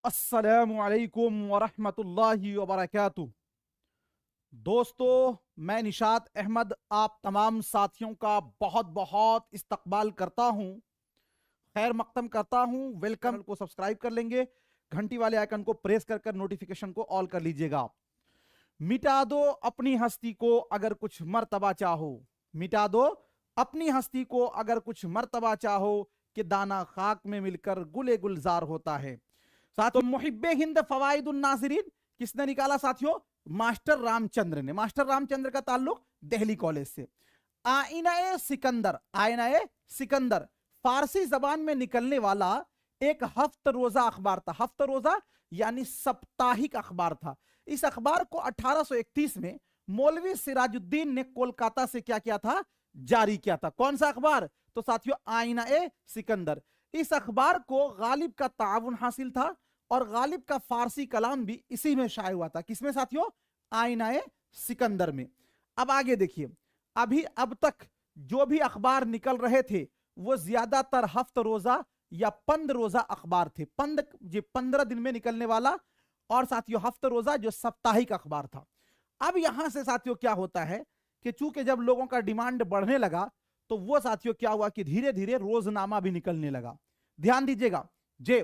अस्सलामुअलैकुम वरहमतुल्लाहि वबरकातुह। दोस्तों, मैं निशात अहमद आप तमाम साथियों का बहुत बहुत इस्तकबाल करता हूं, खैर मकदम करता हूं। वेलकम को सब्सक्राइब कर लेंगे, घंटी वाले आइकन को प्रेस कर कर नोटिफिकेशन को ऑल कर लीजिएगा। मिटा दो अपनी हस्ती को अगर कुछ मर्तबा चाहो, मिटा दो अपनी हस्ती को अगर कुछ मर्तबा चाहो, कि दाना खाक में मिलकर गुले गुलजार होता है। साथियों, मुहिब्बे हिंद फवाइदुन नाज़रीन किसने निकाला साथियों? मास्टर रामचंद्र ने। मास्टर रामचंद्र का ताल्लुक दिल्ली कॉलेज से। आईना सिकंदर, आईना सिकंदर फारसी जबान में निकलने वाला एक हफ्त रोजा अखबार था। हफ्त रोजा यानी साप्ताहिक अखबार था। इस अखबार को 1831 में मौलवी सिराजुद्दीन ने कोलकाता से क्या किया था? जारी किया था। कौन सा अखबार? तो साथियों, आईना सिकंदर। इस अखबार को गालिब का ताउन हासिल था और गालिब का फारसी कलाम भी इसी में शाये हुआ था। किसमें साथियों? आईना सिकंदर में। अब आगे देखिए, अभी अब तक जो भी अखबार निकल रहे थे वो ज्यादातर हफ्त रोजा या पंद रोजा अखबार थे। पंद जी 15 दिन में निकलने वाला, और साथियों हफ्त रोजा जो साप्ताहिक अखबार था। अब यहां से साथियों क्या होता है कि चूंकि जब लोगों का डिमांड बढ़ने लगा तो वो साथियों क्या हुआ कि धीरे धीरे रोजनामा भी निकलने लगा। ध्यान दीजिएगा जे,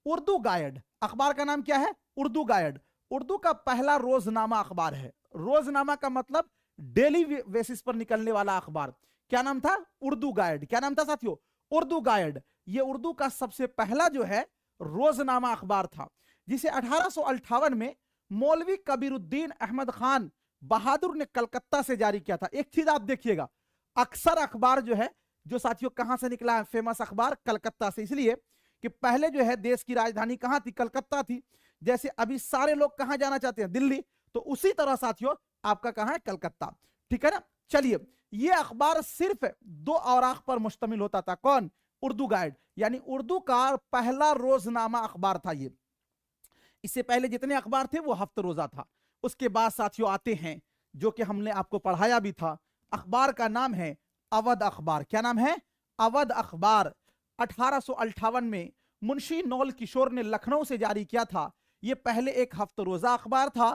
उर्दू गाइड अखबार का नाम क्या है? उर्दू गाइड। उर्दू का पहला रोजनामा अखबार है। रोजनामा का मतलब डेली बेसिस पर निकलने वाला अखबार। क्या नाम था? उर्दू गाइड। क्या नाम था साथियों? उर्दू गाइड। ये उर्दू का सबसे पहला जो है रोजनामा अखबार था, जिसे 1858 में मौलवी कबीरुद्दीन अहमद खान बहादुर ने कलकत्ता से जारी किया था। एक चीज आप देखिएगा, अक्सर अखबार जो है जो साथियों कहां से निकला है? फेमस अखबार कलकत्ता से। इसलिए कि पहले जो है देश की राजधानी कहां थी? कलकत्ता थी। जैसे अभी सारे लोग कहां जाना चाहते हैं? दिल्ली। तो उसी तरह साथियों आपका कहां है? कलकत्ता। ठीक है ना। चलिए, यह अखबार सिर्फ 2 औराख पर मुश्तमिल होता था। कौन? उर्दू गाइड, यानी उर्दू का पहला रोजनामा अखबार था ये। इससे पहले जितने अखबार थे वो हफ्त रोजा था। उसके बाद साथियों आते हैं जो कि हमने आपको पढ़ाया भी था। अखबार का नाम है अवध अखबार। क्या नाम है? अवध अखबार। 1858 में मुंशी नौल किशोर ने लखनऊ से जारी किया था। यह पहले एक हफ्त रोजा अखबार था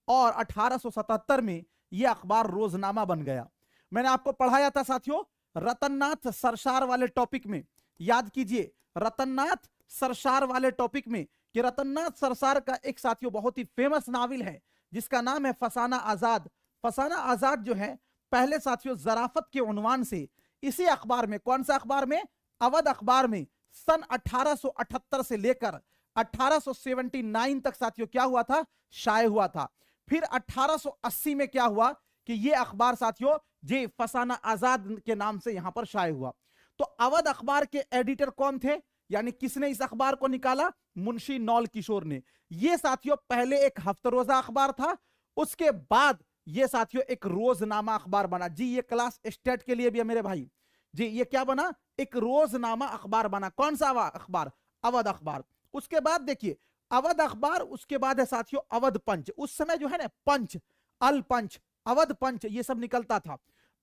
और 1877 में यह अखबार रोजनामा बन गया। मैंने आपको पढ़ाया था साथियों रतननाथ सरसार वाले टॉपिक में। याद कीजिए, रतननाथ सरसार वाले टॉपिक में कि रतननाथ सरसार का एक साथियों बहुत ही फेमस नावल है जिसका नाम है फसाना आजाद। फसाना आजाद जो है पहले साथियों जराफत के उन्वान से इसी अखबार में, कौन सा अखबार में? अवध अखबार में सन 1878 से लेकर 1879 तक साथियों क्या हुआ था? शाये हुआ था। फिर 1880 में क्या हुआ कि यह अखबार साथियों जे फसाना आजाद के नाम से यहां पर शाये हुआ। तो अवध अखबार के एडिटर कौन थे? यानी किसने इस अखबार को निकाला? मुंशी नौल किशोर ने। यह साथियों पहले एक हफ्त रोजा अखबार था, उसके बाद यह साथियों एक रोजनामा अखबार बना। जी ये क्लास स्टेट के लिए भी है मेरे भाई। जी ये क्या बना? एक रोजनामा अखबार बना। कौन सा अखबार? अवध अखबार। उसके बाद देखिए अवध अखबार, उसके बाद है साथियों अवध पंच। उस समय जो है ना पंच, अल पंच, अवध पंच ये सब निकलता था।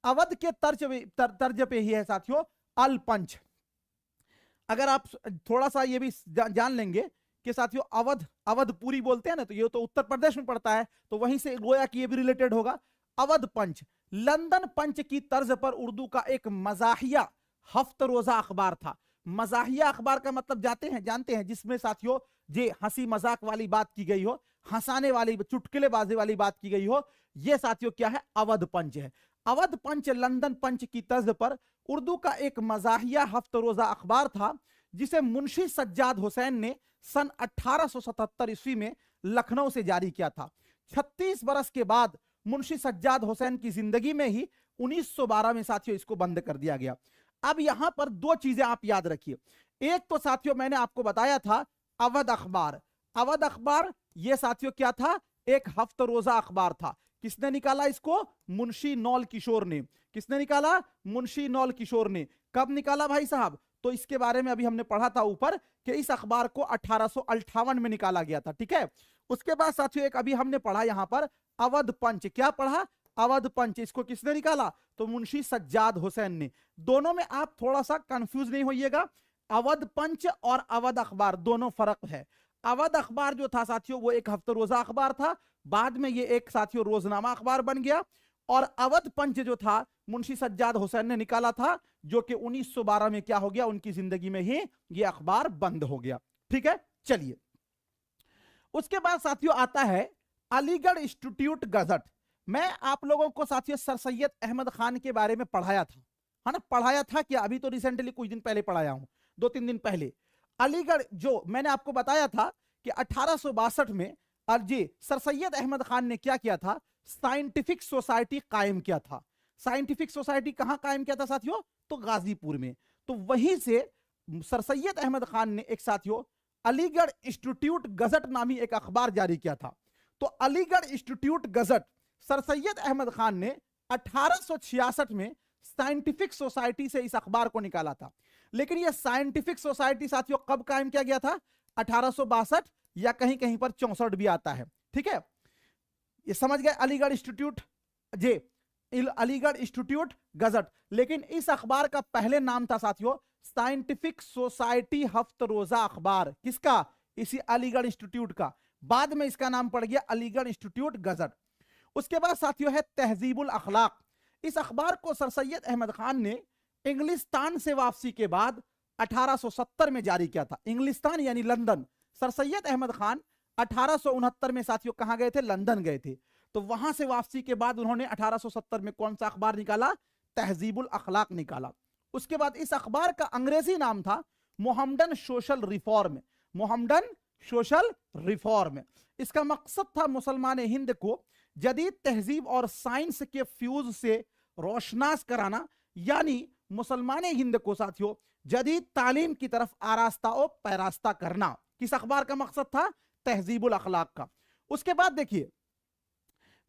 अवध के तर्ज पे ही है साथियों अल पंच। अगर आप थोड़ा सा ये भी जान लेंगे कि साथियों अवध, अवधपुरी बोलते हैं ना, तो ये तो उत्तर प्रदेश में पड़ता है, तो वहीं से गोया कि ये भी रिलेटेड होगा। अवध पंच लंदन पंच की तर्ज पर उर्दू का एक मजाहिया हफ्त रोजा अखबार था। मजाहिया अखबार का मतलब जानते हैं जिसमें साथियों जे हंसी मजाक वाली बात की गई हो, हंसाने वाली चुटकुलेबाजी वाली बात की गई हो, यह साथियों क्या है? अवध पंच है। अवध पंच लंदन पंच की तर्ज पर उर्दू का एक मजाहिया हफ्त रोजा अखबार था जिसे मुंशी सज्जाद हुसैन ने सन 1877 ईस्वी में लखनऊ से जारी किया था। 36 बरस के बाद मुंशी सज्जाद हुसैन की जिंदगी में ही 1912 में साथियों इसको बंद कर दिया गया। अब यहां पर 2 चीजें आप याद रखिए। एक तो साथियों मैंने आपको बताया था अवध अखबार। अवध अखबार यह साथियों क्या था? एक हफ्त रोजा अखबार था। किसने निकाला इसको? मुंशी नौल किशोर ने। किसने निकाला? मुंशी नौल किशोर ने। कब निकाला भाई साहब? तो इसके बारे में अभी हमने पढ़ा था ऊपर कि इस अखबार को 1858 में निकाला गया था। ठीक है। उसके बाद साथियों एक अभी हमने पढ़ा यहां पर अवध पंच। क्या पढ़ा? अवध पंच। इसको किसने निकाला? तो मुंशी सज्जाद हुसैन ने। दोनों में आप थोड़ा सा कंफ्यूज नहीं होइएगा, अवध पंच और अवध अखबार दोनों फर्क है। अवध अखबार जो था साथियों वो एक हफ्ता रोजा अखबार था, बाद में ये एक साथियों रोजनामा अखबार बन गया। और अवध पंच जो था मुंशी सज्जाद हुसैन ने निकाला था, जो कि 1912 में क्या हो गया, उनकी जिंदगी में ही ये अखबार बंद हो गया। ठीक है, चलिए उसके बाद साथियों आता है अलीगढ़ इंस्टीट्यूट गजट। मैं आप लोगों को साथियों सर सैयद अहमद खान के बारे में पढ़ाया था, है ना, पढ़ाया था क्या, अभी तो रिसेंटली कुछ दिन पहले पढ़ाया हूं, 2-3 दिन पहले। अलीगढ़ जो मैंने आपको बताया था कि 1862 में जी सर सैयद अहमद खान ने क्या किया था, साइंटिफिक सोसाइटी कायम किया था। साइंटिफिक सोसाइटी कहां कायम किया था साथियों, तो गाजीपुर में। तो वहीं से सर सैयद अहमद खान ने एक साथियों अलीगढ़ इंस्टीट्यूट गजट नामी एक अखबार जारी किया था। तो Aligarh institute gazette sir Syed Ahmad Khan ने 1866 में साइंटिफिक सोसाइटी से इस अखबार को निकाला था। लेकिन यह साइंटिफिक सोसाइटी साथियों कब कायम किया गया था, 1862 या कहीं कहीं पर 64 भी आता है। ठीक है, ये समझ गए, अलीगढ़ इंस्टीट्यूट जे अलीगढ़ इंस्टीट्यूट गजट। लेकिन इस अखबार का पहले नाम था साथियों साइंटिफिक सोसाइटी हफ्त रोजा अखबार। किसका, इसी अलीगढ़ इंस्टीट्यूट का। बाद में इसका नाम पड़ गया अलीगढ़ इंस्टीट्यूट गजट। उसके बाद साथियों है तहजीबुल अखलाक। इस अखबार को सर सैयद अहमद खान ने इंग्लिस्तान से वापसी के बाद 1870 में जारी किया था। इंग्लिस्तान यानी लंदन। सर सैयद अहमद खान 1869 में साथियों कहां गए थे, लंदन गए थे। तो वहां से वापसी के बाद उन्होंने 1870 में कौन सा अखबार निकाला, तहजीबुल अखलाक निकाला। उसके बाद इस अखबार का अंग्रेजी नाम था Mohammedan social reform. Mohammedan social reform. इसका मकसद था मुसलमान हिंद को जदीद तहजीब और साइंस के फ्यूज से रोशनास कराना, यानी मुसलमान हिंद को साथियों जदीद तालीम की तरफ आरास्ता और पैरास्ता करना। किस अखबार का मकसद था, तहजीबुल अखलाक का। उसके बाद देखिए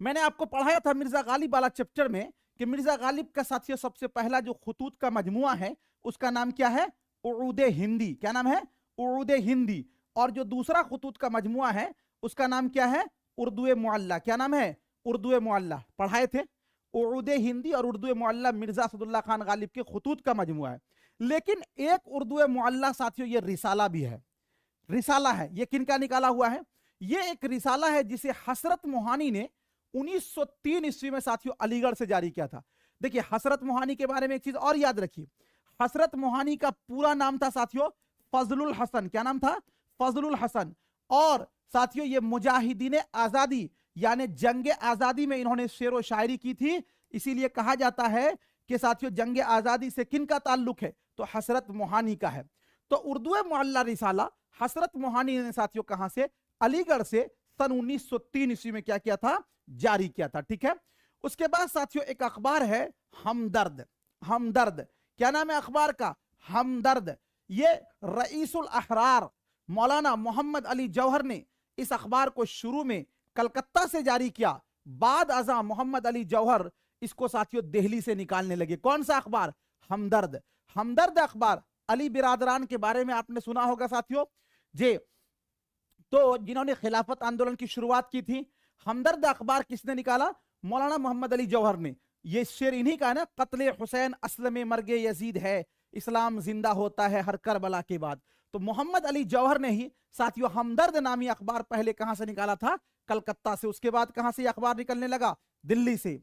मैंने आपको पढ़ाया था मिर्जा गालिब वाला चैप्टर में कि मिर्जा गालिब का साथियों सबसे पहला जो खुतूत का मजमुआ है उसका नाम क्या है, उरूद हिंदी। क्या नाम है, उरूद हिंदी। और जो दूसरा खुतूत का मजमुआ है उसका नाम क्या है, उर्दू मुअल्ला। क्या नाम है, उर्दू मुअल्ला। पढ़ाए थे उरूद हिंदी और उर्दू मुअल्ला मिर्जा असदुल्ला खान गालिब के खुतूत का मजमुआ है। लेकिन एक उर्दू मुअल्ला साथियों ये रिसाला भी है। रिसाला है, ये किनका निकाला हुआ है, ये एक रिसाला है जिसे हसरत मोहानी ने 1903 ईस्वी में साथियों अलीगढ़ से जारी किया था। देखिए हसरत मोहानी के बारे में एक चीज और याद रखिए, हसरत मोहानी का पूरा नाम था साथियों फजलुल हसन। क्या नाम था, फजलुल हसन। और साथियों ये मुजाहिदीन आजादी यानी जंग आजादी में इन्होंने शेर व शायरी की थी। इसीलिए कहा जाता है कि साथियों जंग आजादी से किन का ताल्लुक है, तो हसरत मोहानी का है। तो उर्दू मुअल्ला रिसाला हसरत मोहानी ने साथियों कहां से, अलीगढ़ से सन 1903 ईस्वी में क्या किया था, जारी किया था। ठीक है, उसके बाद साथियों एक अखबार है हमदर्द। हमदर्द क्या नाम है अखबार का, हमदर्द। ये रईसुल अहरार मौलाना मोहम्मद अली जौहर ने इस अखबार को शुरू में कलकत्ता से जारी किया। बाद अज़ा मोहम्मद अली जौहर इसको साथियों दिल्ली से निकालने लगे। कौन सा अखबार, हमदर्द। हमदर्द अखबार अली बिरादरान के बारे में आपने सुना होगा साथियों जे, तो जिन्होंने खिलाफत आंदोलन की शुरुआत की थी। हमदर्द अखबार किसने निकाला, मौलाना मोहम्मद अली जौहर ने। ये शेर इन्हीं का है ना, कत्ले हुसैन असल में मर्गे यजीद है, इस्लाम जिंदा होता है हर करबला के बाद। तो मोहम्मद अली जौहर ने ही साथियों हमदर्द नामी अखबार पहले कहां से निकाला था, कलकत्ता से। उसके बाद कहां से अखबार निकलने लगा, दिल्ली से।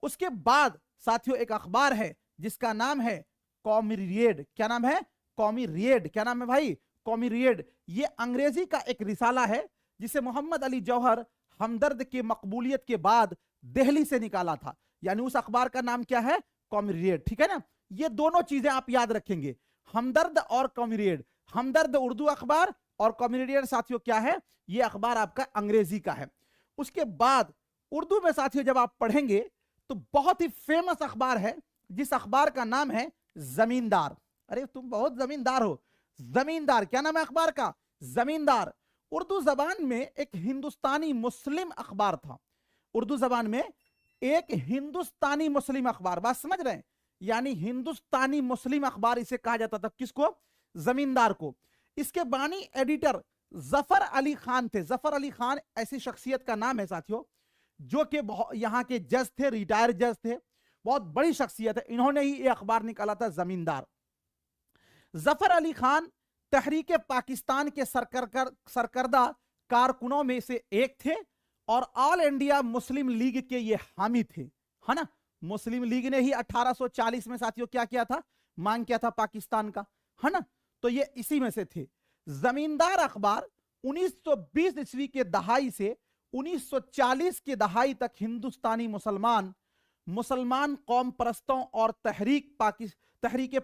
उसके बाद साथियों एक अखबार है जिसका नाम है कॉमिरिएड। क्या नाम है, कॉमिरिएड। क्या नाम है भाई, कॉमिरिएड। ये अंग्रेजी का एक रिसाला है जिसे मोहम्मद अली जौहर हमदर्द के मकबूलियत के बाद दिल्ली से निकाला था। यानी उस अखबार का नाम क्या है, कॉमिरिएड। ठीक है ना, ये दोनों चीजें आप याद रखेंगे, हमदर्द और कॉमिरिएड। हमदर्द उर्दू अखबार और कॉमिरिएड साथियों क्या है, ये अखबार आपका अंग्रेजी का है। उसके बाद उर्दू में साथियों जब आप पढ़ेंगे तो बहुत ही फेमस अखबार है जिस अखबार का नाम है जमींदार। अरे तुम बहुत जमींदार हो, जमींदार। क्या नाम है अखबार का, जमींदार। उर्दू जबान में एक हिंदुस्तानी मुस्लिम अखबार था। उर्दू जबान में एक हिंदुस्तानी मुस्लिम अखबार, बात समझ रहे हैं, यानी हिंदुस्तानी मुस्लिम अखबार इसे कहा जाता था। किसको, जमींदार को। इसके बानी एडिटर जफर अली खान थे। जफर अली खान ऐसी शख्सियत का नाम है साथियों जो कि यहां के जज थे, रिटायर जज थे, बहुत बड़ी शख्सियत है। इन्होंने ही ये अखबार निकाला था जमींदार। जफर अली खान तहरीक पाकिस्तान के सरकर्दा कारकुनों में से एक थे और ऑल इंडिया मुस्लिम लीग के ये हामी थे, है ना। मुस्लिम लीग ने ही 1840 में साथियों क्या किया था, मांग किया था पाकिस्तान का, है ना। तो ये इसी में से थे। जमींदार अखबार 1920 ईस्वी के दहाई से 1940 की दहाई तक हिंदुस्तानी मुसलमान कौम परस्तों और तहरीक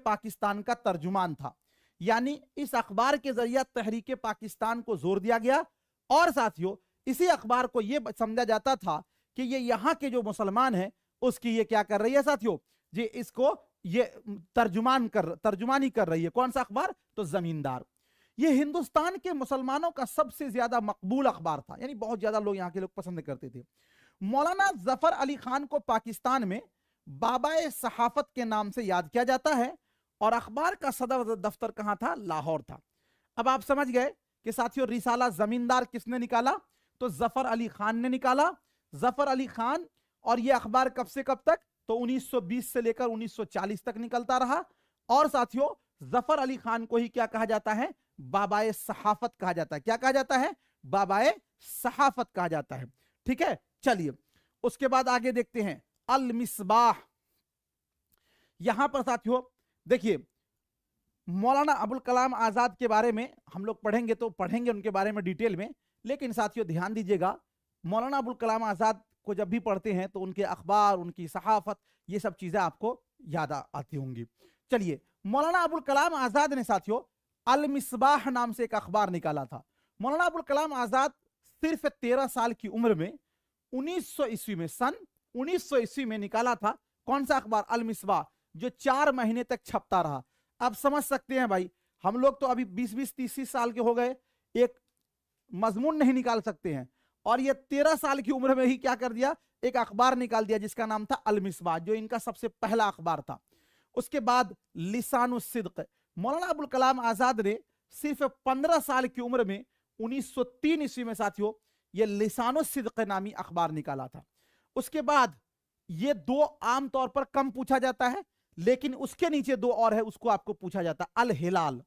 पाकिस्तान का तर्जुमान था। यानी इस अखबार के जरिए तहरीक पाकिस्तान को जोर दिया गया और साथियों इसी अखबार को यह समझा जाता था कि ये यहां के जो मुसलमान हैं उसकी ये क्या कर रही है साथियों, जी इसको ये तर्जुमानी कर रही है। कौन सा अखबार, तो जमींदार। ये हिंदुस्तान के मुसलमानों का सबसे ज्यादा मकबूल अखबार था, यानी बहुत ज्यादा लोग यहां के लोग पसंद करते थे। मौलाना जफर अली खान को पाकिस्तान में बाबाए सहाफत के नाम से याद किया जाता है और अखबार का सदर दफ्तर कहां था, लाहौर था। अब आप समझ गए कि साथियों रिसाला जमींदार किसने निकाला, तो जफर अली खान ने निकाला। जफर अली खान, और यह अखबार कब से कब तक, तो 1920 से लेकर 1940 तक निकलता रहा। और साथियों जफर अली खान को ही क्या कहा जाता है, बाबाए सहाफत कहा जाता है। क्या कहा जाता है, बाबाए सहाफत कहा जाता है। ठीक है, चलिए उसके बाद आगे देखते हैं अल मिसबाह। यहां पर साथियों देखिए मौलाना अबुल कलाम आजाद के बारे में हम लोग पढ़ेंगे तो पढ़ेंगे उनके बारे में डिटेल में, लेकिन साथियों ध्यान दीजिएगा मौलाना अबुल कलाम आजाद को जब भी पढ़ते हैं तो उनके अखबार, उनकी सहाफत, ये सब चीजें आपको याद आती होंगी। चलिए मौलाना अबुल कलाम आजाद ने साथियों अल मिसबाह नाम से एक अखबार निकाला था। मौलाना अबुल कलाम आजाद सिर्फ 13 साल की उम्र में 1900 ईस्वी में, सन 1900 ईस्वी में निकाला था। कौन सा अखबार, अल मिसबाह, जो 4 महीने तक छपता रहा। आप समझ सकते हैं भाई, हम लोग तो अभी 20-20, 30 साल के हो गए, एक मजमून नहीं निकाल सकते हैं, और ये 13 साल की उम्र में ही क्या कर दिया, एक अखबार निकाल दिया जिसका नाम था अल मिसबाह, जो इनका सबसे पहला अखबार था। उसके बाद लिसानुस सिद्क, मौलाना अबुल कलाम आजाद ने सिर्फ 15 साल की उम्र में 1903 ईस्वी में साथियों ये लिसानुस सिद्क नामी अखबार निकाला था। उसके बाद ये 2 आमतौर पर कम पूछा जाता है, लेकिन उसके नीचे 2 और है, उसको आपको पूछा जाता है। अल हिलाल,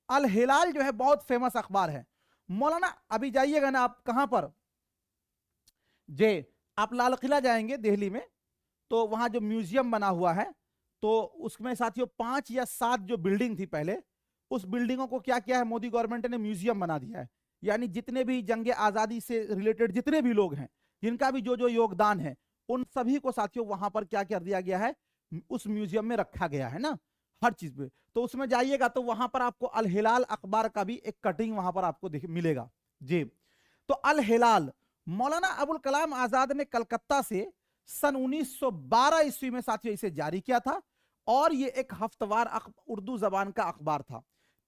अल हिलाल जो है बहुत फेमस अखबार है। मौलाना अभी जाइएगा ना आप कहां पर, जे आप लाल किला जाएंगे दिल्ली में, तो वहां जो म्यूजियम बना हुआ है, तो उसमें साथियों 5 या 7 जो बिल्डिंग थी पहले, उस बिल्डिंगों को क्या किया है मोदी गवर्नमेंट ने, म्यूजियम बना दिया है। यानी जितने भी जंग आजादी से रिलेटेड जितने भी लोग हैं, जिनका भी जो जो योगदान है, उन सभी को साथियों वहां पर क्या कर दिया गया है, उस म्यूजियम में रखा गया है ना, हर चीज पे। तो उसमें जाइएगा तो वहां पर आपको अल हिलाल अखबार का भी एक कटिंग वहां पर आपको मिलेगा जी। तो अल हिलाल मौलाना अबुल कलाम आजाद ने कलकत्ता से सन 1912 ईस्वी में साथियों इसे जारी किया था, और ये एक हफ्तवार उर्दू जबान का अखबार था।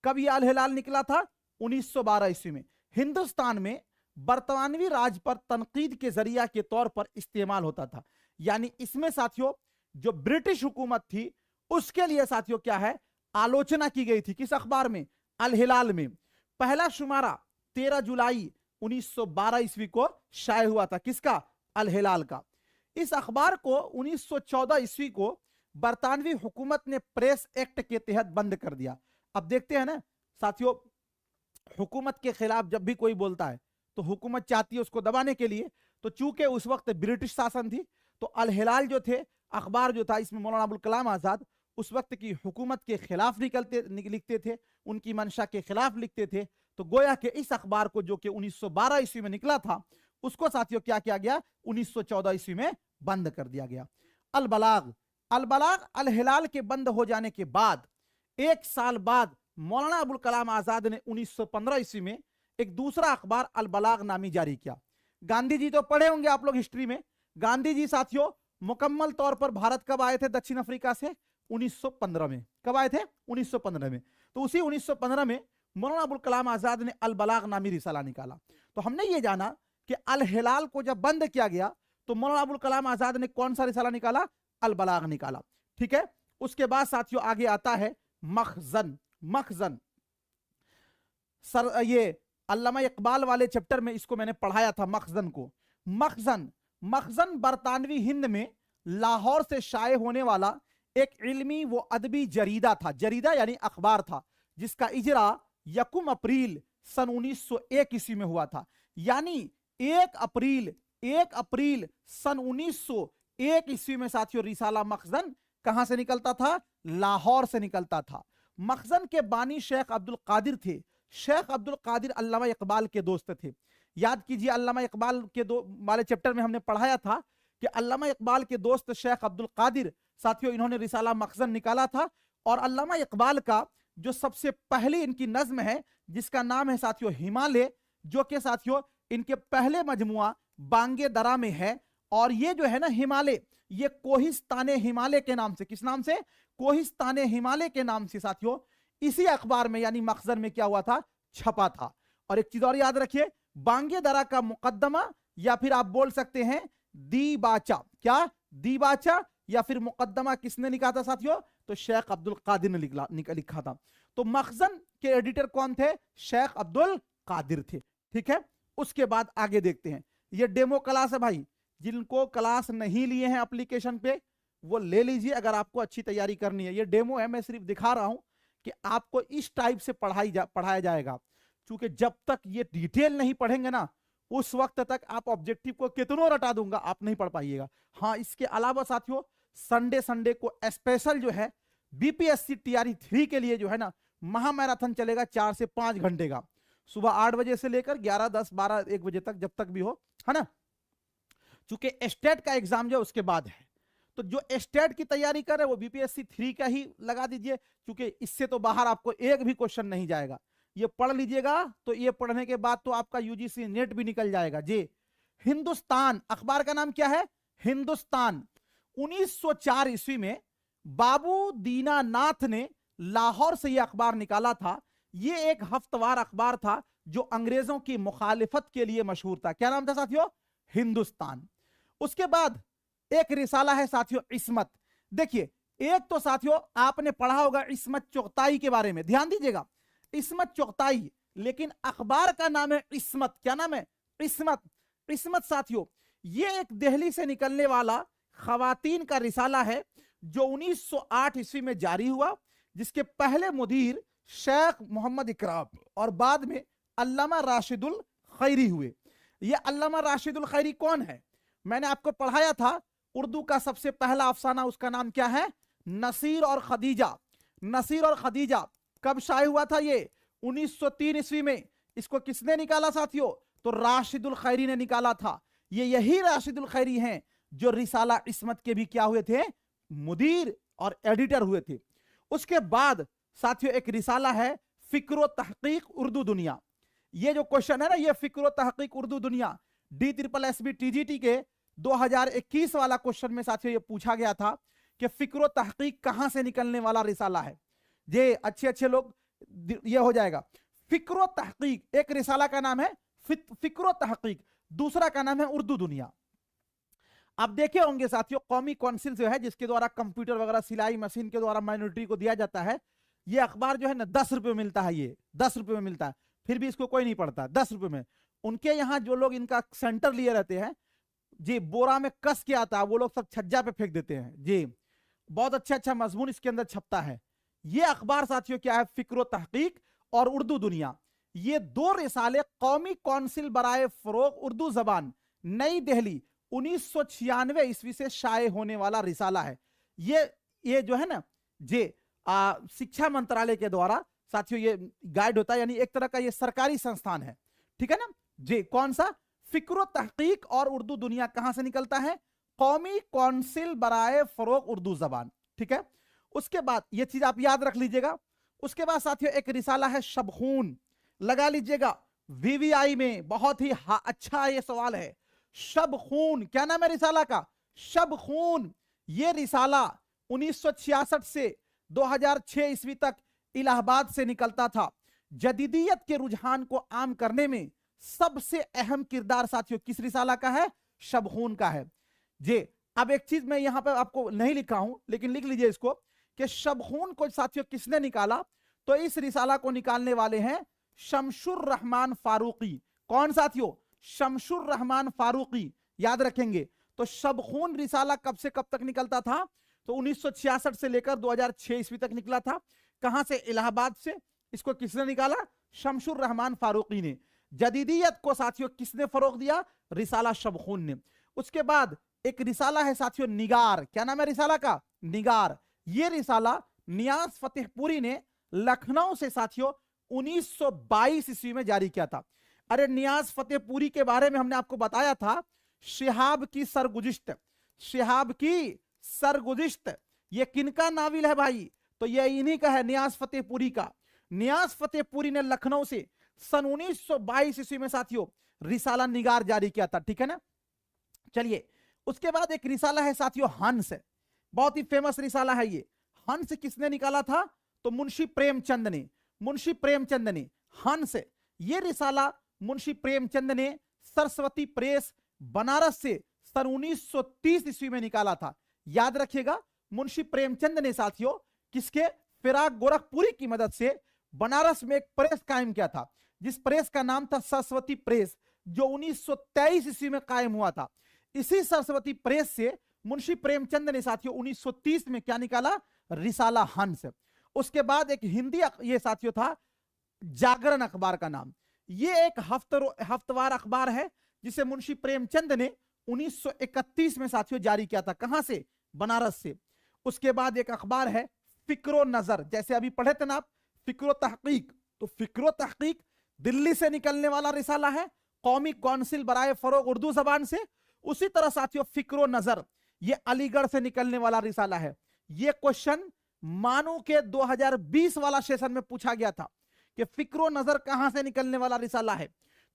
कब यह अल हिलाल निकला था, 1912 ईस्वी में। हिंदुस्तान में बरतानवी राज पर तनकीद के जरिया के तौर पर इस्तेमाल होता था। यानी इसमें साथियों जो ब्रिटिश हुकूमत थी उसके लिए साथियों क्या है, आलोचना की गई थी। किस अखबार में, अल हिलाल में। पहला शुमारा 13 जुलाई 1912 ईस्वी को शाये हुआ था, किसका, अल हिलाल का। इस अखबार को 1914 ईस्वी को बरतानवी हुकूमत ने प्रेस एक्ट के तहत बंद कर दिया। अब देखते हैं ना साथियों, हुकूमत के खिलाफ जब भी कोई बोलता है तो हुकूमत चाहती है उसको दबाने के लिए। तो चूंकि उस वक्त ब्रिटिश शासन थी, तो अल हिलाल जो थे अखबार जो था, इसमें मौलाना अबुल कलाम आजाद उस वक्त की हुकूमत के खिलाफ लिखते थे, उनकी मंशा के खिलाफ लिखते थे। तो गोया के इस अखबार को जो कि 1912 ईस्वी में निकला था, उसको साथियों क्या किया गया, 1914 ईस्वी में बंद कर दिया गया। अल बलाग, अल बलाग अल हिलाल के बंद हो जाने के बाद 1 साल बाद मौलाना अबुल कलाम आजाद ने 1915 ईस्वी में एक दूसरा अखबार अल बलाग नामी जारी किया। गांधी जी तो पढ़े होंगे आप लोग हिस्ट्री में। गांधी जी साथियों मुकम्मल तौर पर भारत कब आए थे दक्षिण अफ्रीका से, 1915 में। कब आए थे, 1915 में। तो उसी 1915 में मौलाना अबुल कलाम आजाद ने अल बलाग नामी रिसाला निकाला। तो हमने ये जाना कि अल हिलाल को जब बंद किया गया तो मौलाना अबुल कलाम आजाद ने कौन सा रिसाला निकाला, अल बलाग निकाला। ठीक है, उसके बाद साथियों आगे आता है मखजन। मखजन सर, ये अल्लामा इकबाल वाले चैप्टर में इसको मैंने पढ़ाया था मखजन को। मखजन बरतानवी हिंद में लाहौर से शाये होने वाला एक इल्मी वो अदबी जरीदा था। जरीदा यानी अखबार था, जिसका इजरा यकुम अप्रैल सन 1901 ईस्वी में हुआ था। यानी 1 अप्रैल सन 1901 ईस्वी में साथियों रिसाला मखजन कहां से निकलता था? लाहौर से निकलता था। मखजन के बानी शेख अब्दुल कादिर थे। शेख अब्दुल कादिर अल्लामा इकबाल के दोस्त थे। याद कीजिए, अल्लामा इकबाल के दो वाले चैप्टर में हमने पढ़ाया था कि अल्लामा इकबाल के दोस्त शेख अब्दुल कादिर साथियों इन्होंने रिसाला मखजन निकाला था। और अल्लामा इकबाल का जो सबसे पहली इनकी नज्म है जिसका नाम है साथियों हिमालय, जो कि साथियों इनके पहले मजमुआ बांगे दरा में है। और ये जो है ना हिमालय, ये कोहिस्ताने हिमालय के नाम से, किस नाम से? कोहिस्ताने हिमालय के नाम से साथियों इसी अखबार में यानी मखजन में क्या हुआ था? छपा था। और एक चीज और याद रखिए, बांगे दरा का मुकद्दमा या फिर आप बोल सकते हैं दीबाचा, क्या दीबाचा या फिर मुकद्दमा किसने लिखा था साथियों? तो शेख अब्दुल कादिर ने लिखा था। तो मखजन के एडिटर कौन थे? शेख अब्दुल कादिर थे। ठीक है, उसके बाद आगे देखते हैं। ये डेमो क्लास है भाई, जिनको क्लास नहीं लिए हैं एप्लीकेशन पे वो ले लीजिए अगर आपको अच्छी तैयारी करनी है। ये डेमो है, मैं सिर्फ दिखा रहा हूं कि आपको इस टाइप से पढ़ाया जाएगा। क्योंकि जब तक ये डिटेल नहीं पढ़ेंगे ना उस वक्त तक आप ऑब्जेक्टिव को कितनों रटा दूंगा आप नहीं पढ़ पाइएगा। हाँ, इसके अलावा साथियों संडे को स्पेशल जो है बीपीएससी टीआरई 3 के लिए जो है ना महा मैराथन चलेगा 4 से 5 घंटे का, सुबह 8 बजे से लेकर 11, 10, 12, 1 बजे तक, जब तक भी हो, है ना। चूंकि स्टेट का एग्जाम जो उसके बाद है, तो जो स्टेट की तैयारी कर रहे वो बीपीएससी 3 का ही लगा दीजिए, क्योंकि इससे तो बाहर आपको एक भी क्वेश्चन नहीं जाएगा। ये पढ़ लीजिएगा तो ये पढ़ने के बाद तो आपका यूजीसी नेट भी निकल जाएगा जी। हिंदुस्तान अखबार का नाम क्या है? हिंदुस्तान। 1904 ईस्वी में बाबू दीनानाथ ने लाहौर से यह अखबार निकाला था। यह एक हफ्तवार अखबार था जो अंग्रेजों की मुखालिफत के लिए मशहूर था। क्या नाम था साथियों? हिंदुस्तान। उसके बाद एक रिसाला है साथियों इस्मत। देखिए, एक तो साथियों आपने पढ़ा होगा इस्मत चुगताई के बारे में, ध्यान दीजिएगा, इस्मत चुगताई, लेकिन अखबार का नाम है इस्मत। क्या नाम है? इस्मत। इस्मत साथियों ये एक दिल्ली से निकलने वाला खवातीन का रिसाला है जो 1908 ईस्वी में जारी हुआ, जिसके पहले मुदीर शेख मोहम्मद इकराम और बाद में अल्लामा राशिदुल खैरी हुए। ये अल्लामा राशिदुल खैरी कौन है? मैंने आपको पढ़ाया था उर्दू का सबसे पहला अफसाना, उसका नाम क्या है? नसीर और खदीजा। नसीर और खदीजा कब शाये हुआ था? ये 1903 ईस्वी में। इसको किसने निकाला साथियों? तो राशिदुल खैरी ने निकाला था। ये यही राशिदुल खैरी हैं जो रिसाला इस्मत के भी क्या हुए थे? मुदीर और एडिटर हुए थे। उसके बाद साथियों एक रिसाला है फिक्र तहकीक उर्दू दुनिया। ये जो क्वेश्चन है ना, ये फिक्र तहकीक उर्दू दुनिया DSSB TGT के 2021 वाला क्वेश्चन में साथियों ये पूछा गया था कि फिक्र तहकीक कहां से निकलने वाला रिसाला है। ये अच्छे लोग ये हो जाएगा। फिक्र तहकीक एक रिसाला का नाम है फिक्र तहकीक, दूसरा का नाम है उर्दू दुनिया। आप देखे होंगे साथियों कौमी काउंसिल जो है जिसके द्वारा कंप्यूटर वगैरह सिलाई मशीन के द्वारा माइनॉरिटी को दिया जाता है, ये अखबार जो है ना 10 रुपए में मिलता है। ये 10 रुपए में मिलता है, फिर भी इसको कोई नहीं पढ़ता। 10 रुपए में उनके यहाँ जो लोग इनका सेंटर लिए रहते हैं जी, बोरा में कस के आता है, वो लोग सब छज्जा पे फेंक देते हैं जी। बहुत अच्छा मजमून इसके अंदर छपता है। ये अखबार साथियों क्या है? फिक्र तहकीक और उर्दू दुनिया। ये दो रिसाले कौमी काउंसिल बराए फरोग उर्दू जबान नई दिल्ली 1996 ईस्वी से शाये होने वाला रिसाला है। ये जो है ना जे शिक्षा मंत्रालय के द्वारा साथियों ये गाइड होता है, यानी एक तरह का ये सरकारी संस्थान है। ठीक है ना जी। कौन सा? फिक्र तहकीक और उर्दू दुनिया कहां से निकलता है? कौमी काउंसिल बराए फरोग उर्दू जबान। ठीक है, उसके बाद ये चीज आप याद रख लीजिएगा। उसके बाद साथियों एक रिसाला है शबखून, लगा लीजिएगा VVI में, बहुत ही अच्छा ये सवाल है। शबखून क्या नाम है रिसाला का? शबखून। ये रिसाला 1966 से 2006 ईस्वी तक इलाहाबाद से निकलता था। जदीदियत के रुझान को आम करने में सबसे अहम किरदार साथियों किस रिसाला का है? शबखून का है जी। अब एक चीज मैं यहां पर आपको नहीं लिखा हूं, लेकिन लिख लीजिए इसको कि शबखून को साथियों किसने निकाला? तो इस रिसाला को निकालने वाले हैं शमशुर रहमान फारूकी। कौन साथियों? शमशुर रहमान फारूकी, याद रखेंगे। तो शबखून रिसाला कब से कब तक निकलता था? तो 1966 से लेकर 2006 ईस्वी तक निकला था। कहां से? इलाहाबाद से। इसको किसने निकाला? शमशुर रहमान फारूकी ने। जदीदियत को साथियों किसने फरोग दिया? रिसाला शबखून ने। उसके बाद एक रिसाला है साथियों निगार। क्या नाम है रिसाला का? निगार। ये रिसाला नियाज फतेहपुरी ने लखनऊ से साथियों 1922 ईस्वी में जारी किया था। अरे नियाज फतेहपुरी के बारे में हमने आपको बताया था, शिहाब की सरगुजिश्त, शिहाब की सरगुजिश्त ये किनका नाविल है भाई? तो ये इन्हीं का है, नियाज फतेहपुरी का। नियाज फतेहपुरी ने लखनऊ से सन 1922 ईस्वी में साथियों रिसाला निगार जारी किया था, ठीक है ना। चलिए, उसके बाद एक रिसाला है साथियों हंस, बहुत ही फेमस रिसाला है ये। हंस किसने निकाला था? तो मुंशी प्रेमचंद ने। मुंशी प्रेमचंद ने हंस, ये रिसाला मुंशी प्रेमचंद ने सरस्वती प्रेस बनारस से सन 1930 ईस्वी में निकाला था। याद रखिएगा, मुंशी प्रेमचंद ने साथियों किसके? फिराक गोरखपुरी की मदद से बनारस में एक प्रेस कायम किया था, जिस प्रेस का नाम था सरस्वती प्रेस, जो 1923 ईस्वी में कायम हुआ था। इसी सरस्वती प्रेस से मुंशी प्रेमचंद ने साथियों 1930 में क्या निकाला? रिसाला हंस। उसके बाद एक हिंदी ये साथियों था जागरण अखबार का नाम। ये एक हफ्तवार अखबार है जिसे मुंशी प्रेमचंद ने 1931 में साथियों जारी किया था। कहां से? बनारस से। उसके बाद एक अखबार है फिक्रो नजर, जैसे अभी पढ़े थे ना आप फिक्रो तहकीक, तो फिक्रो तहकीक दिल्ली से निकलने वाला रिसाला है, कौमी काउंसिल बराए फरोग उर्दू जबान से। उसी तरह साथियों फिक्रो नजर ये अलीगढ़ से निकलने वाला रिसाला है। ये क्वेश्चन मानो के 2020 वाला सेशन में पूछा गया था कि फिक्रो नजर कहां से निकलने वाला रिसाला है।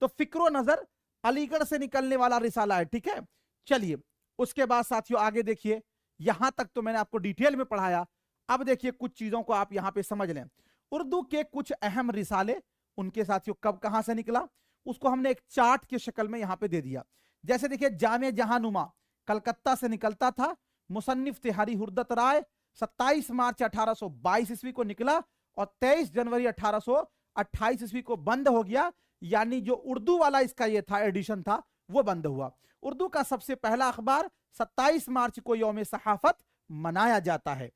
तो फिक्रो नजर अलीगढ़ से निकलने वाला रिसाला है, ठीक है। चलिए, उसके बाद साथियों आगे देखिए, यहां तक तो मैंने आपको डिटेल में पढ़ाया। अब देखिए कुछ चीजों को आप यहां पे समझ लें। उर्दू के कुछ अहम रिसाले, उनके साथियों कब कहां से निकला, उसको हमने एक चार्ट की शक्ल में यहां पे दे दिया। जैसे देखिए जामे जहानुमा कलकत्ता से निकलता था। मुसन्निफ थे हरी हुर्दत राय, 27 मार्च 1822 ईस्वी को निकला और 23 जनवरी 1828 ईस्वी को बंद हो गया। यानी जो उर्दू वाला इसका ये था एडिशन था वो बंद हुआ। उर्दू का सबसे पहला अखबार 27 मार्च को यौम सहाफत मनाया जाता है।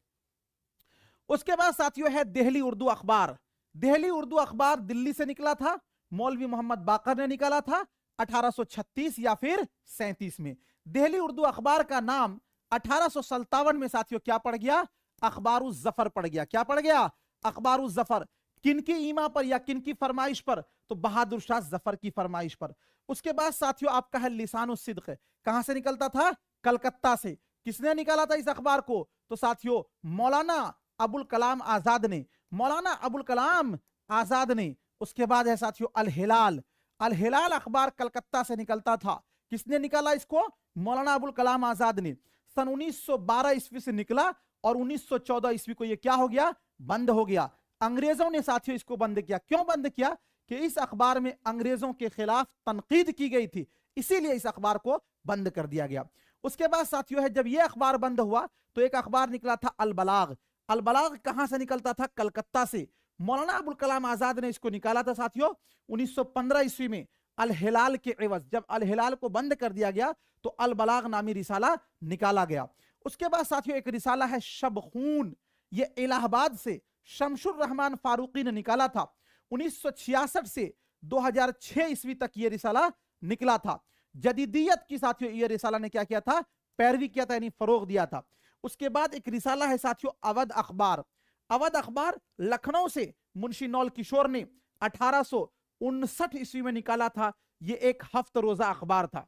उसके बाद साथियों है दिल्ली उर्दू अखबार। दिल्ली उर्दू अखबार दिल्ली से निकला था, मौलवी मोहम्मद बाकर ने निकाला था 1836 या फिर 37 में। दिल्ली उर्दू अखबार का नाम 1857 में साथियों क्या पड़ गया? अखबारुज जफर पड़ गया। क्या पड़ गया? अखबारुज जफर। किनकी ईमा पर या किनकी फरमाइश पर? तो बहादुर शाह जफर की फरमाइश पर। उसके बाद साथियों आपका है लिसानुस सिद्क, कहां से निकलता था? कलकत्ता से। किसने निकाला था इस अखबार को? तो साथियों मौलाना अबुल कलाम आजाद ने। मौलाना अबुल कलाम आजाद ने। उसके बाद है साथियों अल हिलाल। अल हिलाल अखबार कलकत्ता से निकलता था। किसने निकाला इसको? मौलाना अबुल कलाम आजाद ने। सन 1912 ईस्वी से निकला और 1914 ईस्वी को यह क्या हो गया? बंद हो गया। अंग्रेजों ने साथियों इसको बंद किया। क्यों बंद किया? कि इस अखबार में अंग्रेजों के खिलाफ तनकीद की गई थी, इसीलिए इस अखबार को बंद कर दिया गया। उसके बाद साथियों है जब यह अखबार बंद हुआ तो एक अखबार निकला था अल बलाग। अल बलाग कहां से निकलता था? कलकत्ता से। मौलाना अबुल कलाम आजाद ने इसको निकाला था साथियों 1915 ईस्वी में। अल हिलाल के एवज जब अल हिलाल को बंद कर दिया गया तो अल बलाग नामी रिसाला निकाला गया। उसके बाद साथियों एक रिसाला है शबखून। ये इलाहाबाद से शमशुर रहमान फारूकी ने निकाला था। 1966 से 2006 ईस्वी तक ये रिसाला निकला था। जदीदियत की साथियों ये रिसाला ने क्या किया था? पैरवी किया था, यानी फरोग दिया था। उसके बाद एक रिसाला है साथियों अवध अखबार। अवध अखबार लखनऊ से मुंशी नौल किशोर ने 1859 ईस्वी में निकाला था। ये एक हफ्त रोजा अखबार था।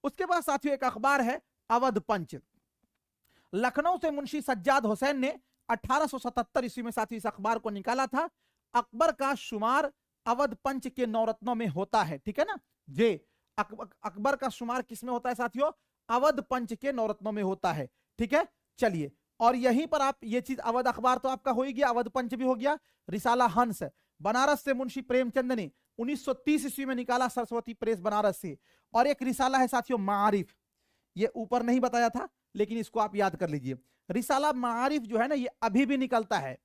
उसके बाद साथियों एक अखबार है अवध पंच। लखनऊ से मुंशी सज्जाद हुसैन ने 1877 ईस्वी में साथियों इस अखबार को निकाला था। अकबर का शुमार अवध पंच के नौरत्नों में होता है, ठीक है ना जे। अकबर का शुमार किसमें होता है साथियों? अवध पंच के नौरत्नों में होता है, ठीक है। चलिए, और यहीं पर आप ये चीज अवध अखबार तो आपका हो ही गया, अवध पंच भी हो गया। रिसाला हंस बनारस से मुंशी प्रेमचंद ने 1930 ईस्वी में निकाला, सरस्वती प्रेस बनारस से। और एक रिसाला है साथियों मारिफ। ये ऊपर नहीं बताया था लेकिन इसको आप याद कर लीजिए। रिसाला मारिफ जो है ना ये अभी भी निकलता है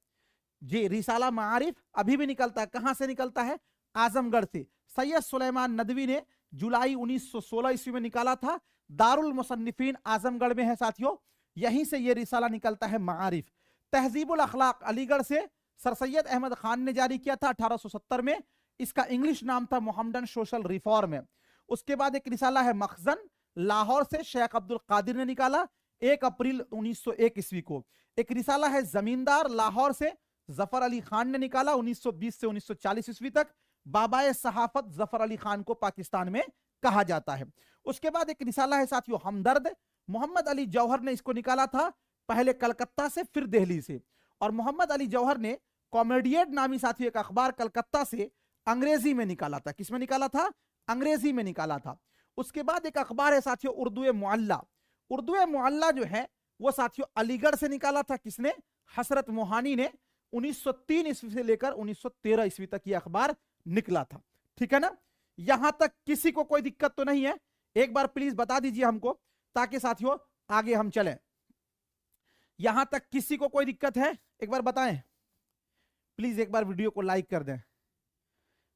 जी। रिसाला मारिफ अभी भी निकलता है। कहां से निकलता है? आजमगढ़ से। सैयद सुलेमान नदवी ने जुलाई 1916 ईस्वी में निकाला था। दारुल मुसन्निफीन आजमगढ़ में है साथियों, यहीं से ये रिसाला निकलता है मारिफ। तहजीबुल अखलाक अलीगढ़ से सर सैयद अहमद खान ने जारी किया था 1870 में। इसका इंग्लिश नाम था मोहम्मदन सोशल रिफॉर्म है। उसके बाद एक रिसाला है मखजन, लाहौर से शेख अब्दुल कादिर ने निकाला 1 अप्रैल 1901 ईस्वी को। एक रिसाला है जमींदार, लाहौर से जफर अली खान ने निकाला 1920 से 1940 ईस्वी तक। बाबाए सहाफत जफर अली खान को पाकिस्तान में कहा जाता है। उसके बाद एक रिसाला है साथियों हमदर्द, मोहम्मद अली जौहर ने इसको निकाला था, पहले कलकत्ता से फिर दिल्ली से। और मोहम्मद अली जौहर ने कॉमेडियट नामी साथियों एक अखबार कलकत्ता से अंग्रेजी में निकाला था। किसमें निकाला था? अंग्रेजी में निकाला था। उसके बाद एक अखबार है साथियों उर्दू मुअल्ला। उर्दू मुअल्ला जो है वो साथियों अलीगढ़ से निकाला था। किसने? हसरत मोहानी ने। 1903 ईस्वी से लेकर 1913 ईस्वी तक ये अखबार निकला था। ठीक है ना? यहां तक किसी को कोई दिक्कत तो नहीं है? एक बार प्लीज बता दीजिए हमको, ताकि साथियों आगे हम चलें। यहां तक किसी को कोई दिक्कत है? एक बार बताएं प्लीज, एक बार वीडियो को लाइक कर दें।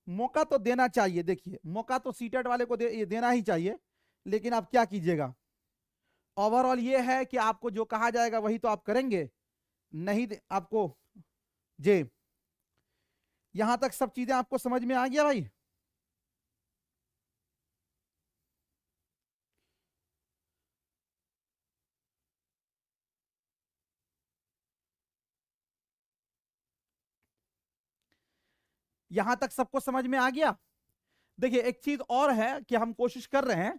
मौका तो देना चाहिए, देखिए मौका तो सीटेट वाले को देना ही चाहिए, लेकिन आप क्या कीजिएगा, ओवरऑल ये है कि आपको जो कहा जाएगा वही तो आप करेंगे, नहीं आपको जे यहां तक सब चीजें आपको समझ में आ गया भाई? यहां तक सबको समझ में आ गया? देखिए एक चीज और है कि हम कोशिश कर रहे हैं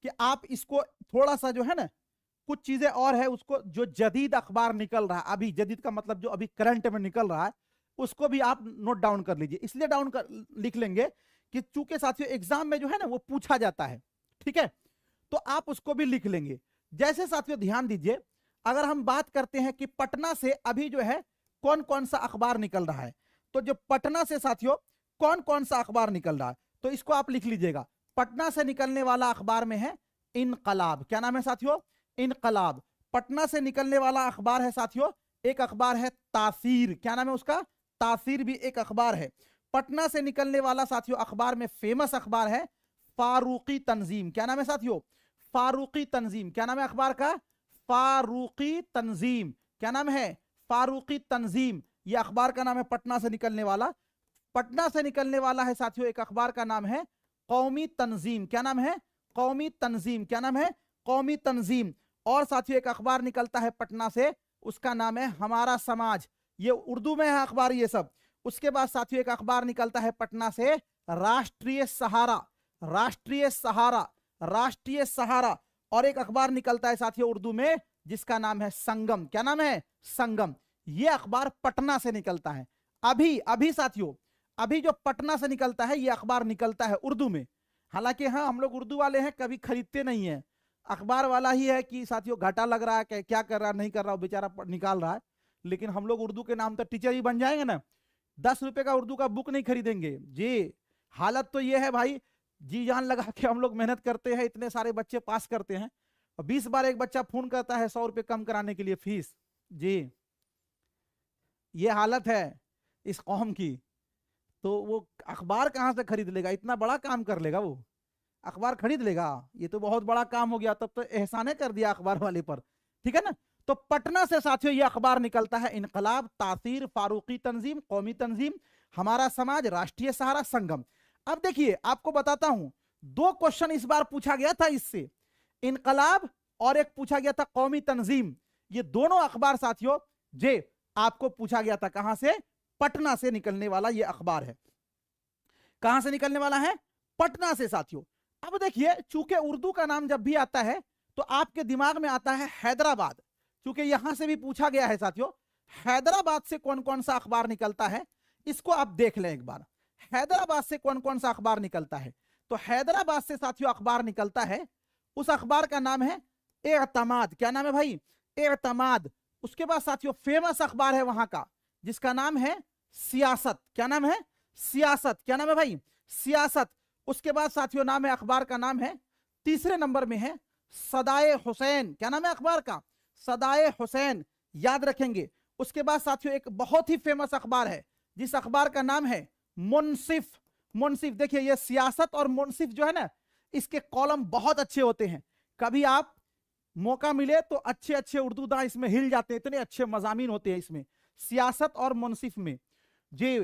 कि आप इसको थोड़ा सा जो है ना, कुछ चीजें और है उसको, जो जदीद अखबार निकल रहा है अभी, जदीद का मतलब जो अभी करंट में निकल रहा है, उसको भी आप नोट डाउन कर लीजिए। इसलिए डाउन कर लिख लेंगे कि चूंकि साथियों एग्जाम में जो है ना वो पूछा जाता है, ठीक है, तो आप उसको भी लिख लेंगे। जैसे साथियों ध्यान दीजिए, अगर हम बात करते हैं कि पटना से अभी जो है कौन कौन सा अखबार निकल रहा है, तो जो पटना से साथियों कौन कौन सा अखबार निकल रहा है, तो इसको आप लिख लीजिएगा। पटना से निकलने वाला अखबार में है इनकलाब। क्या नाम है साथियों? इनकलाब। पटना से निकलने वाला अखबार है साथियों, एक अखबार है तासीर। क्या नाम है उसका? तासीर भी एक अखबार है। पटना से निकलने वाला साथियों अखबार में फेमस अखबार है फारूकी तंजीम। क्या नाम है साथियों? फारूकी तंजीम। क्या नाम है अखबार का? फारूकी तंजीम। क्या नाम है? फारूकी तंजीम। यह अखबार का नाम है पटना से निकलने वाला। पटना से निकलने वाला है साथियों एक अखबार का नाम है कौमी तंजीम। क्या नाम है? कौमी तंजीम। क्या नाम है? कौमी तंजीम। और साथियों एक अखबार निकलता है पटना से, उसका नाम है हमारा समाज। ये उर्दू में है अखबार ये सब। उसके बाद साथियों एक अखबार निकलता है पटना से राष्ट्रीय सहारा। राष्ट्रीय सहारा। राष्ट्रीय सहारा। और एक अखबार निकलता है साथियों उर्दू में जिसका नाम है संगम। क्या नाम है? संगम। ये अखबार पटना से निकलता है। अभी अभी साथियों, अभी जो पटना से निकलता है ये अखबार निकलता है उर्दू में। हालांकि हाँ हम लोग उर्दू वाले हैं, कभी खरीदते नहीं है, अखबार वाला ही है कि साथियों घाटा लग रहा है, क्या कर रहा है नहीं कर रहा, बेचारा निकाल रहा है। लेकिन हम लोग उर्दू के नाम तो टीचर ही बन जाएंगे ना, 10 रुपए का उर्दू का बुक नहीं खरीदेंगे जी। हालत तो ये है भाई, जी जान लगा के हम लोग मेहनत करते हैं, इतने सारे बच्चे पास करते हैं, और 20 बार एक बच्चा फोन करता है 100 रुपए कम कराने के लिए फीस जी। ये हालत है इस कौम की। तो वो अखबार कहां से खरीद लेगा? इतना बड़ा काम कर लेगा वो, अखबार खरीद लेगा? ये तो बहुत बड़ा काम हो गया, तब तो एहसाने कर दिया अखबार वाले पर। ठीक है ना? तो पटना से साथियों ये अखबार निकलता है इनकलाब, तासीर, फारूकी तंजीम, कौमी तंजीम, हमारा समाज, राष्ट्रीय सहारा, संगम। अब देखिए आपको बताता हूं, 2 क्वेश्चन इस बार पूछा गया था इससे, इनकलाब और एक पूछा गया था कौमी तंजीम। ये दोनों अखबार साथियों जे आपको पूछा गया था। कहां से? पटना से निकलने वाला ये अखबार है। कहां से निकलने वाला है? पटना से साथियों। अब देखिए चूंकि उर्दू का नाम जब भी आता है तो आपके दिमाग में आता है हैदराबाद, क्योंकि यहां से भी पूछा गया है साथियों, हैदराबाद से कौन कौन सा अखबार निकलता है, इसको आप देख लें एक बार। हैदराबाद से कौन कौन सा अखबार निकलता है? तो हैदराबाद से साथियों अखबार निकलता है, उस अखबार का नाम है एतमाद। क्या नाम है भाई? एतमाद। उसके बाद साथियों फेमस अखबार है वहां का जिसका नाम है सियासत। क्या नाम है? सियासत। क्या नाम है भाई? सियासत। उसके बाद साथियों नाम है अखबार का नाम है, तीसरे नंबर में है सदाए हुसैन। क्या नाम है अखबार का? सदाए हुसैन। याद रखेंगे। उसके बाद साथियों एक बहुत ही फेमस अखबार है जिस अखबार का नाम है मुनसिफ। मुनसिफ। देखिए ये सियासत और मुनसिफ जो है ना, इसके कॉलम बहुत अच्छे होते हैं। कभी आप मौका मिले तो अच्छे अच्छे उर्दू दां इसमें हिल जाते हैं, इतने अच्छे मजामीन होते हैं इसमें, सियासत और मुनसिफ में जी।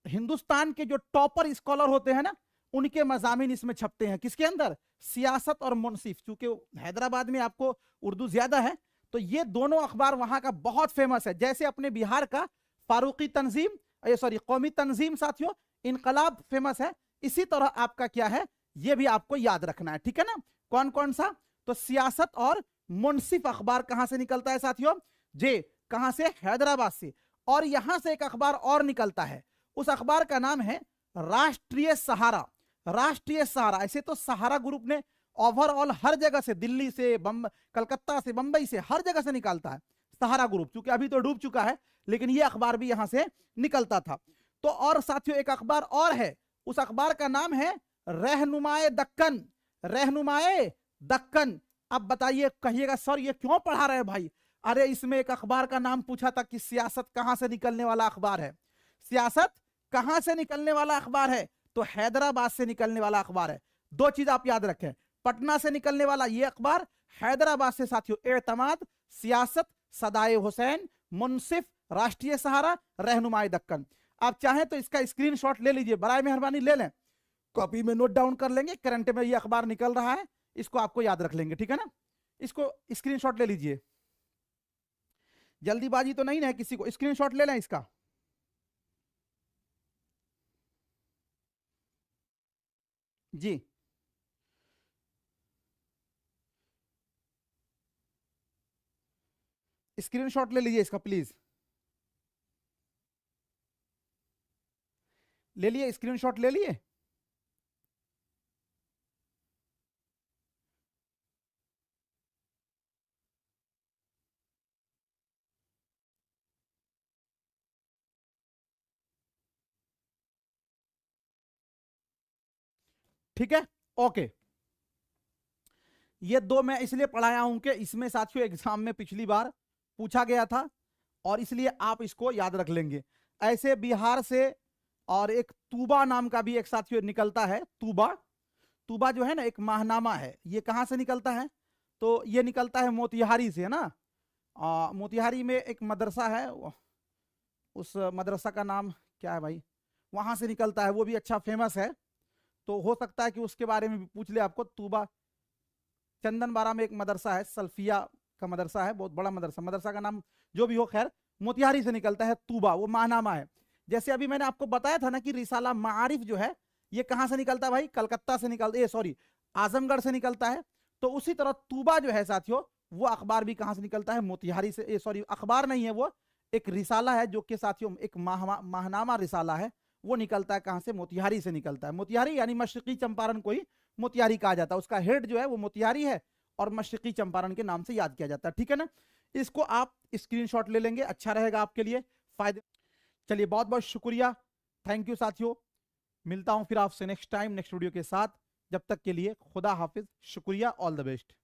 हिंदुस्तान के जो टॉपर स्कॉलर होते हैं ना, उनके मजामिन इसमें छपते हैं। किसके अंदर? सियासत और मुनसिफ। चूंकि हैदराबाद में आपको उर्दू ज्यादा है, तो ये दोनों अखबार वहां का बहुत फेमस है। जैसे अपने बिहार का फारूकी तंजीम, सॉरी कौमी तंजीम साथियों, इनकलाब फेमस है, इसी तरह आपका क्या है, ये भी आपको याद रखना है, ठीक है ना। कौन कौन सा? तो सियासत और मुनसिफ अखबार कहां से निकलता है साथियों? जे कहां से? हैदराबाद से। और यहां से एक अखबार और निकलता है, उस अखबार का नाम है राष्ट्रीय सहारा। राष्ट्रीय सहारा, ऐसे तो सहारा ग्रुप ने ओवरऑल हर जगह से, दिल्ली से कलकत्ता से, बंबई से, हर जगह से निकालता है सहारा ग्रुप, क्योंकि अभी तो डूब चुका है, लेकिन ये अखबार भी यहां से निकलता था। तो और साथियों एक अखबार और है, उस अखबार का नाम है रहनुमाए दक्कन। रहनुमाए दक्कन। अब बताइए, कहिएगा सर ये क्यों पढ़ा रहे भाई? अरे इसमें एक अखबार का नाम पूछा था कि सियासत कहां से निकलने वाला अखबार है। सियासत कहां से निकलने वाला अखबार है? तो हैदराबाद से निकलने वाला अखबार है। दो चीज आप याद रखें, पटना से निकलने वाला ये अखबार, हैदराबाद से साथियों एतमाद, सियासत, सदाए हुसैन, मुनसिफ, राष्ट्रीय सहारा, रहनुमाए दक्कन। आप चाहें तो इसका स्क्रीनशॉट ले लीजिए, बराए मेहरबानी ले लें, कॉपी में नोट डाउन कर लेंगे। करंट में ये अखबार निकल रहा है, इसको आपको याद रख लेंगे, ठीक है ना। इसको स्क्रीनशॉट ले लीजिए, जल्दीबाजी तो नहीं है किसी को, स्क्रीनशॉट ले लें इसका। जी स्क्रीनशॉट ले लीजिए इसका प्लीज। ले लिए? स्क्रीनशॉट ले लिए? ठीक है, ओके। ये दो मैं इसलिए पढ़ाया हूं कि इसमें साथियों एग्जाम में पिछली बार पूछा गया था, और इसलिए आप इसको याद रख लेंगे। ऐसे बिहार से और एक तूबा नाम का भी एक साथियों निकलता है, तूबा। तूबा जो है ना एक माहनामा है, ये कहां से निकलता है? तो ये निकलता है मोतिहारी से, है ना। मोतिहारी में एक मदरसा है, उस मदरसा का नाम क्या है भाई, वहां से निकलता है, वो भी अच्छा फेमस है। तो हो सकता है कि उसके बारे में भी पूछ ले आपको। तूबा चंदनबारा में एक मदरसा है, सल्फिया का मदरसा है, बहुत बड़ा मदरसा, मदरसा का नाम जो भी हो, खैर मोतिहारी से निकलता है तूबा, वो माहनामा है। जैसे अभी मैंने आपको बताया था ना कि रिसाला मारिफ जो है ये कहां से निकलता है भाई? कलकत्ता से निकलता है, सॉरी आजमगढ़ से निकलता है। तो उसी तरह तूबा जो है साथियों, वो अखबार भी कहां से निकलता है? मोतिहारी से। सॉरी अखबार नहीं है वो, एक रिसाला है जो कि साथियों एक माहनामा रिसाला है, वो निकलता है कहां से? मोतिहारी से निकलता है। मोतिहारी यानी मशरकी चंपारण को ही मोतिहारी कहा जाता है, उसका हेड जो है वो मोतिहारी है, और मशरकी चंपारण के नाम से याद किया जाता है, ठीक है ना। इसको आप स्क्रीनशॉट ले लेंगे, अच्छा रहेगा आपके लिए, फायदे। चलिए बहुत बहुत शुक्रिया, थैंक यू साथियों। मिलता हूं फिर आपसे नेक्स्ट टाइम नेक्स्ट वीडियो के साथ। जब तक के लिए खुदा हाफिज, शुक्रिया, ऑल द बेस्ट।